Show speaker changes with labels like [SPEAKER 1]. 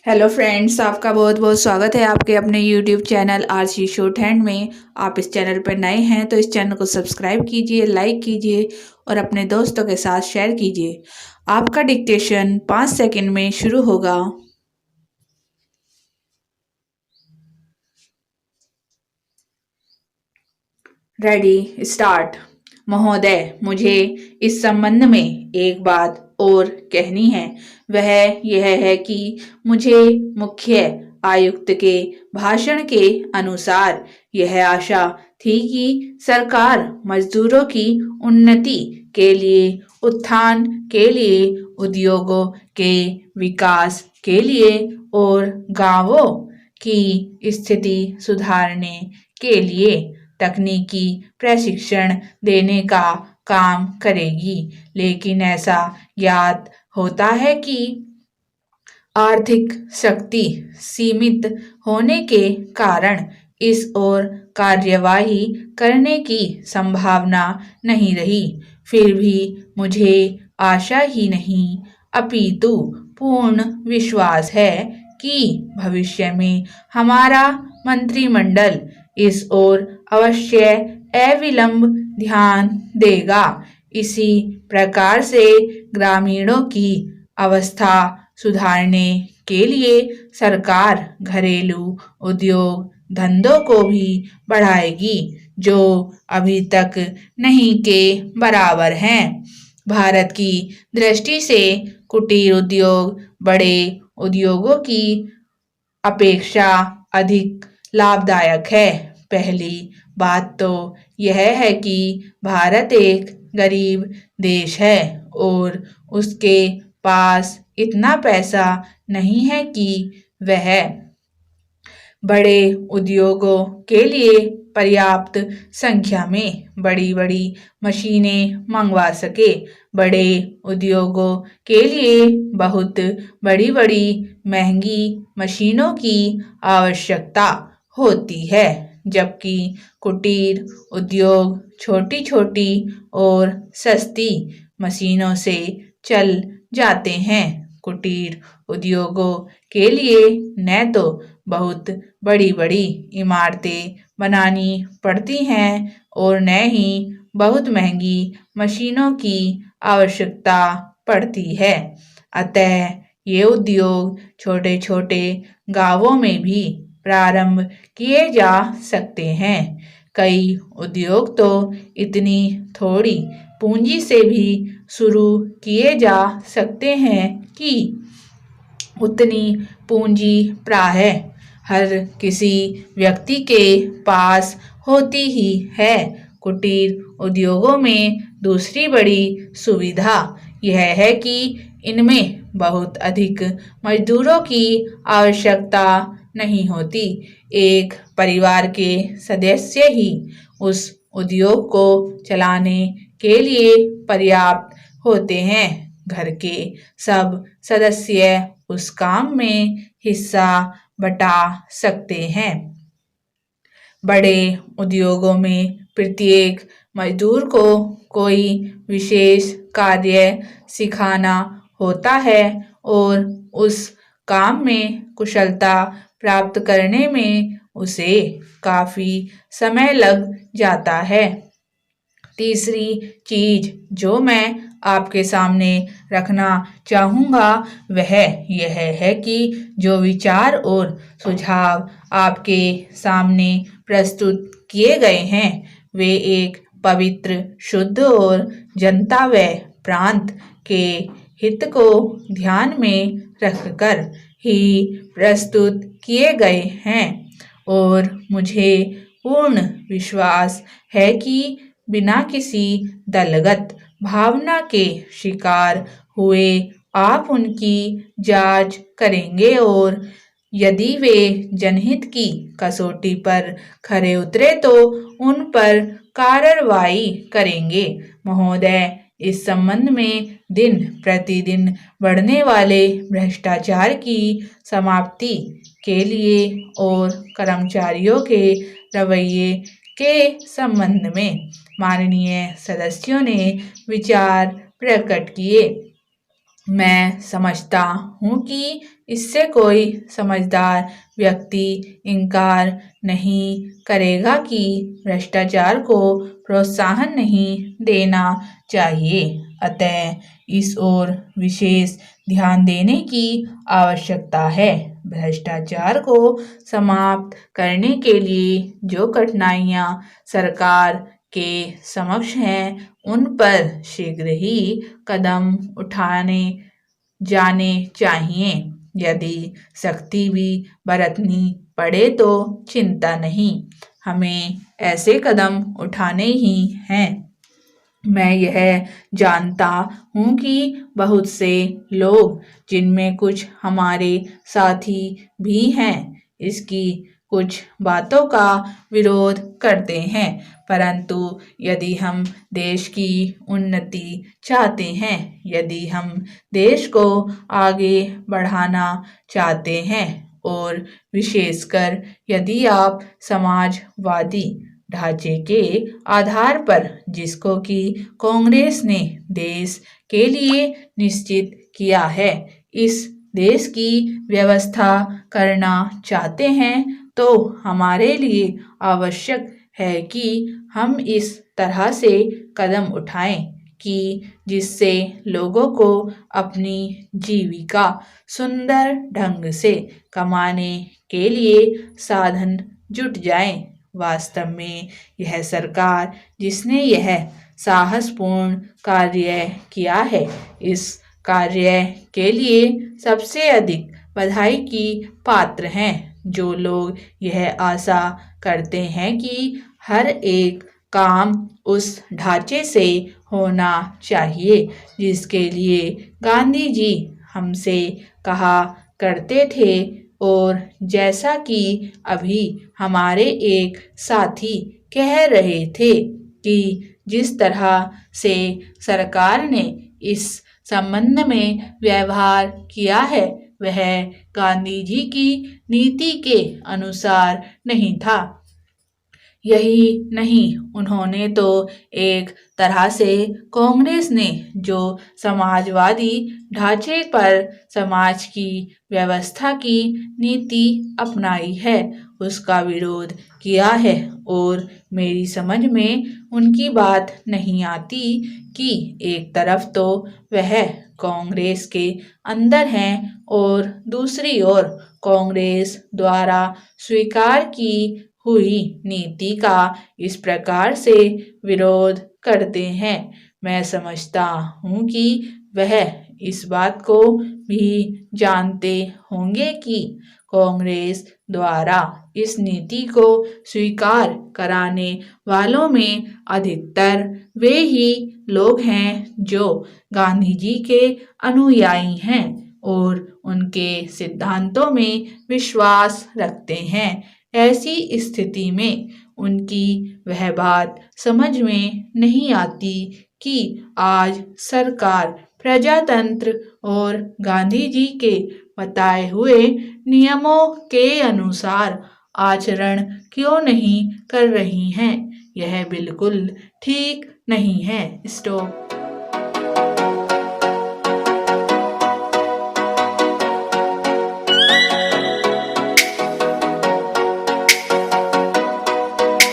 [SPEAKER 1] Hello friends, आपका बहुत बहुत स्वागत है आपके अपने YouTube channel RC short hand में। आप इस चैनल पर नए हैं तो इस चैनल को सब्सक्राइब कीजिए, लाइक कीजिए और अपने दोस्तों के साथ शेयर कीजिए। आपका डिक्टेशन 5 सेकंड में शुरू होगा। Ready start. महोदय, मुझे इस संबंध में एक बात और कहनी है। वह यह है कि मुझे मुख्य आयुक्त के भाषण के अनुसार यह आशा थी कि सरकार मजदूरों की उन्नति के लिए, उत्थान के लिए, उद्योगों के विकास के लिए और गांवों की स्थिति सुधारने के लिए तकनीकी प्रशिक्षण देने का काम करेगी। लेकिन ऐसा ज्ञात होता है कि आर्थिक शक्ति सीमित होने के कारण इस ओर कार्यवाही करने की संभावना नहीं रही। फिर भी मुझे आशा ही नहीं अपितु पूर्ण विश्वास है कि भविष्य में हमारा मंत्रिमंडल इस ओर अवश्य अविलंब ध्यान देगा। इसी प्रकार से ग्रामीणों की अवस्था सुधारने के लिए सरकार घरेलू उद्योग धंधों को भी बढ़ाएगी, जो अभी तक नहीं के बराबर हैं। भारत की दृष्टि से कुटीर उद्योग बड़े उद्योगों की अपेक्षा अधिक लाभदायक है। पहली बात तो यह है कि भारत एक गरीब देश है और उसके पास इतना पैसा नहीं है कि वह बड़े उद्योगों के लिए पर्याप्त संख्या में बड़ी बड़ी मशीनें मंगवा सके। बड़े उद्योगों के लिए बहुत बड़ी बड़ी महंगी मशीनों की आवश्यकता होती है, जबकि कुटीर उद्योग छोटी छोटी और सस्ती मशीनों से चल जाते हैं। कुटीर उद्योगों के लिए न तो बहुत बड़ी बड़ी इमारतें बनानी पड़ती हैं और न ही बहुत महंगी मशीनों की आवश्यकता पड़ती है। अतः ये उद्योग छोटे छोटे गांवों में भी प्रारंभ किए जा सकते हैं। कई उद्योग तो इतनी थोड़ी पूंजी से भी शुरू किए जा सकते हैं कि उतनी पूंजी प्रायः हर किसी व्यक्ति के पास होती ही है। कुटीर उद्योगों में दूसरी बड़ी सुविधा यह है कि इनमें बहुत अधिक मजदूरों की आवश्यकता नहीं होती। एक परिवार के सदस्य ही उस उद्योग को चलाने के लिए पर्याप्त होते हैं। घर के सब सदस्य उस काम में हिस्सा बटा सकते हैं। बड़े उद्योगों में प्रत्येक मजदूर को कोई विशेष कार्य सिखाना होता है और उस काम में कुशलता प्राप्त करने में उसे काफी समय लग जाता है। तीसरी चीज जो मैं आपके सामने रखना चाहूँगा वह यह है कि जो विचार और सुझाव आपके सामने प्रस्तुत किए गए हैं वे एक पवित्र, शुद्ध और जनता व प्रांत के हित को ध्यान में रखकर ही प्रस्तुत किए गए हैं और मुझे पूर्ण विश्वास है कि बिना किसी दलगत भावना के शिकार हुए आप उनकी जांच करेंगे और यदि वे जनहित की कसौटी पर खरे उतरे तो उन पर कार्रवाई करेंगे। महोदय, इस संबंध में दिन प्रतिदिन बढ़ने वाले भ्रष्टाचार की समाप्ति के लिए और कर्मचारियों के रवैये के संबंध में माननीय सदस्यों ने विचार प्रकट किए। मैं समझता हूँ कि इससे कोई समझदार व्यक्ति इनकार नहीं करेगा कि भ्रष्टाचार को प्रोत्साहन नहीं देना चाहिए। अतः इस ओर विशेष ध्यान देने की आवश्यकता है। भ्रष्टाचार को समाप्त करने के लिए जो कठिनाइयाँ सरकार के समक्ष हैं, उन पर शीघ्र ही कदम उठाने जाने चाहिए। यदि सख्ती भी बरतनी पड़े तो चिंता नहीं, हमें ऐसे कदम उठाने ही हैं। मैं यह जानता हूँ कि बहुत से लोग, जिनमें कुछ हमारे साथी भी हैं, इसकी कुछ बातों का विरोध करते हैं। परंतु यदि हम देश की उन्नति चाहते हैं, यदि हम देश को आगे बढ़ाना चाहते हैं और विशेषकर यदि आप समाजवादी ढांचे के आधार पर, जिसको कि कांग्रेस ने देश के लिए निश्चित किया है, इस देश की व्यवस्था करना चाहते हैं, तो हमारे लिए आवश्यक है कि हम इस तरह से कदम उठाएं कि जिससे लोगों को अपनी जीविका सुंदर ढंग से कमाने के लिए साधन जुट जाएं। वास्तव में यह सरकार, जिसने यह साहसपूर्ण कार्य किया है, इस कार्य के लिए सबसे अधिक बधाई की पात्र हैं। जो लोग यह आशा करते हैं कि हर एक काम उस ढांचे से होना चाहिए जिसके लिए गांधी जी हमसे कहा करते थे, और जैसा कि अभी हमारे एक साथी कह रहे थे कि जिस तरह से सरकार ने इस संबंध में व्यवहार किया है, वह गांधी जी की नीति के अनुसार नहीं था। यही नहीं, उन्होंने तो एक तरह से कांग्रेस ने जो समाजवादी ढांचे पर समाज की व्यवस्था की नीति अपनाई है, उसका विरोध किया है। और मेरी समझ में उनकी बात नहीं आती कि एक तरफ तो वह कांग्रेस के अंदर हैं और दूसरी ओर कांग्रेस द्वारा स्वीकार की हुई नीति का इस प्रकार से विरोध करते हैं। मैं समझता हूँ कि वह इस बात को भी जानते होंगे कि कांग्रेस द्वारा इस नीति को स्वीकार कराने वालों में अधिकतर वे ही लोग हैं जो गांधी जी के अनुयायी हैं और उनके सिद्धांतों में विश्वास रखते हैं। ऐसी स्थिति में उनकी वह बात समझ में नहीं आती कि आज सरकार प्रजातंत्र और गांधी जी के बताए हुए नियमों के अनुसार आचरण क्यों नहीं कर रही हैं। यह बिल्कुल ठीक नहीं है। स्टॉप।